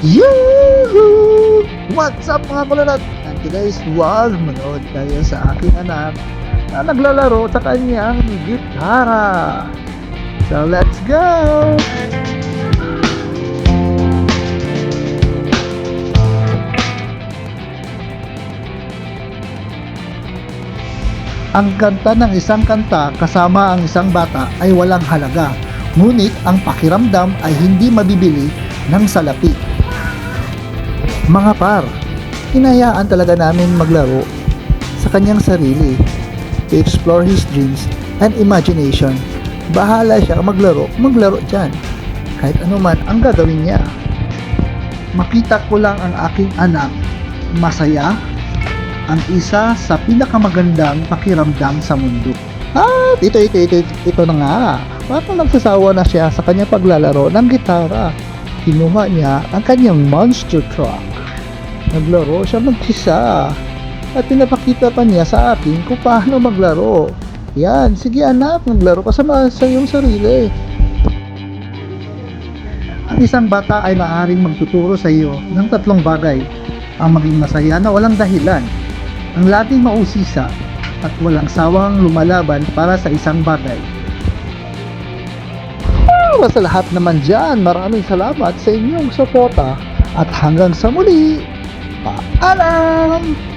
Yoo! What's up mga kulanat? And today's vlog, manood tayo sa aking anak na naglalaro sa kanyang gitara. So let's go! Ang kanta ng isang kanta kasama ang isang bata ay walang halaga. Ngunit ang pakiramdam ay hindi mabibili ng salapi. Mga par, hinayaan talaga namin maglaro sa kanyang sarili to explore his dreams and imagination. Bahala siya maglaro dyan. Kahit ano man ang gagawin niya. Makita ko lang ang aking anak masaya, ang isa sa pinakamagandang pakiramdam sa mundo. At ito na nga. Parang nagsasawa na siya sa kanyang paglalaro ng gitara. Kinuha niya ang kanyang monster truck. Naglaro siya mag-isa. At pinapakita pa niya sa akin kung paano maglaro. Yan, sige anak, maglaro ka sa iyong sarili. Ang isang bata ay maaaring magtuturo sa iyo ng tatlong bagay. Ang maging masaya na walang dahilan, ang laging mausisa, at walang sawang lumalaban para sa isang bagay. Para sa lahat naman dyan, maraming salamat sa inyong suporta at hanggang sa muli, paalam!